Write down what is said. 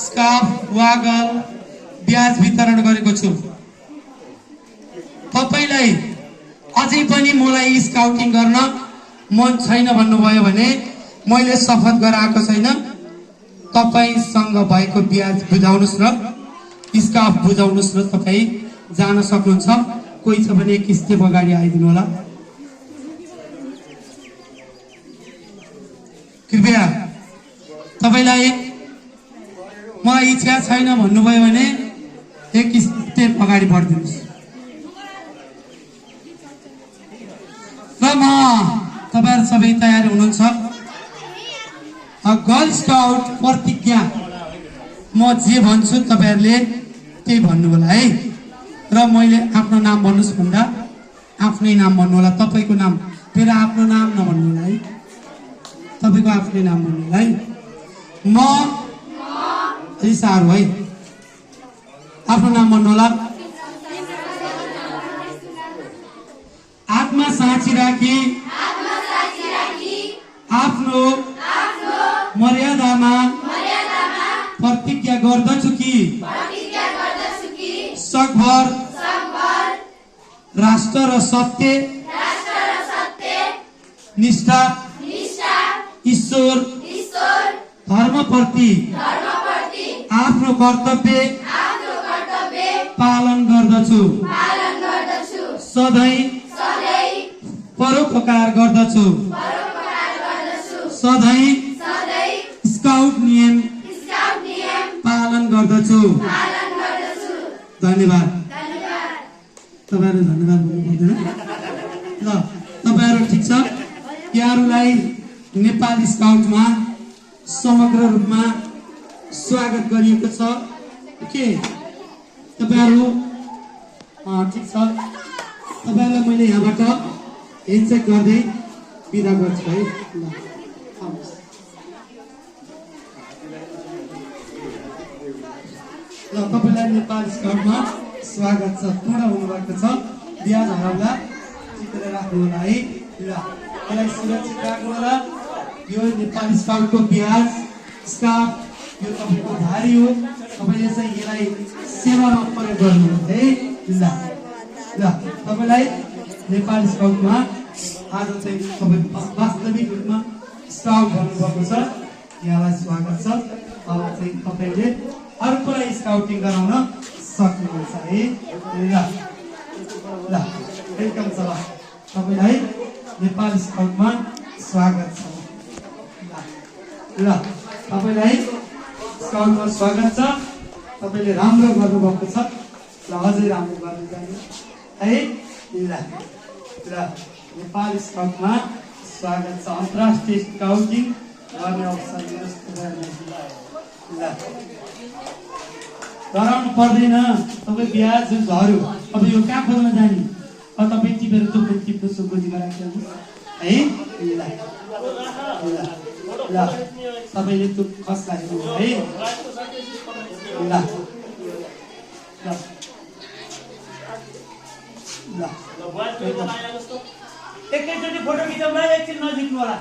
Scarf वागल ब्याज वितरण गरेको छु। तपाईलाई अझै पनि मलाई स्काउटिङ गर्न मन छैन भन्नुभयो भने मैले शपथ गराएको छैन। तपाईसँग भएको ब्याज बुझाउनुस् र स्कार्फ बुझाउनुस् र तपाई जान सक्नुहुन्छ। कोही छ भने एक स्टेप अगाडि आइदिनु होला कृपया। तपाईलाई मलाई इच्छा छैन भन्नुभयो भने एक स्टेप अगाडि बढ्दिनुस् र म तपाईहरु सबै तयार हुनुहुन्छ। गर्ल स्काउट प्रतिज्ञा म जे भन्छु तपाईहरुले त्यही भन्नु होला है। र मैले आफ्नो नाम भन्नुस् भन्दा आफ्नै नाम भन्नु होला। तपाईको नाम फेरि आफ्नो नाम नभन्नु होला है। तपाईको आफ्नै नाम भन्नु होला है। म साह्रो है। आफ्नो नाम भन्नु होला। आत्मा साँची राखी आफ्नो मर्यादामा प्रतिज्ञा गर्दछु कि सकभर राष्ट्र र सत्य निष्ठा ईश्वर धर्मप्रति आफ्नो कर्तव्य पालन गर्दछु। सधैँ परोपकार गर्दछु। सधैँ स्काउट नियम पालन गर्दछु। धन्यवाद। तपाईहरु धन्यवाद भन्नु पर्दैन ल। तपाईहरु ठीक छ। यहाँहरुलाई नेपाली स्काउटमा समग्र रूपमा स्वागत गरिएको छ। के तपाईहरु ठीक छ। तपाईहरुलाई मैले यहाँबाट हेन्डसेक गर्दै बिदा गर्छु है ल। ल तपाईलाई नेपाली स्काउटमा स्वागत छ। पूर्ण हुनुभएको छ। ब्याज हराउला चितेर राख्नु होला है ल। यसलाई सुरक्षित राख्नु होला। यो नेपाली स्काउटको ब्याज स्कार्फ यो तपाईको भारी हो। तपाईले चाहिँ यसलाई सेवामा प्रयोग गर्नु है ल। ल तपाईलाई नेपाली स्काउटमा आज चाहिँ तपाई वास्तविक रूपमा स्काउट गर्नुभएको छ। यहाँलाई स्वागत छ। अब चाहिँ तपाईले अर्कोलाई स्काउटिङ गराउन सक्नुहुन्छ है ल। ल वेलकम छ। तपाईलाई नेपाली स्काउटमा स्वागत छ ल। तपाईलाई स्काउटमा स्वागत छ। तपाईले राम्रो गर्नुभएको छ ल। अझै राम्रो गर्नु जानु है ल। ल नेपाली स्काउटमा स्वागत छ। अन्तर्राष्ट्रिय स्काउटिङ गर्ने अवसर ल। डराउनु पर्दैन। तपाईँ ब्याज झर्यो। अब यो कहाँ खोज्न जाने। अब तपाईँ टिपेर तपाईँ टिप्नु सो गोजी गराएको है ल। ल तपाईँले त्यो कसलाई है ल। ल एकैचोटि फोटो खिचाउला। एकछिन नजिक्नु होला।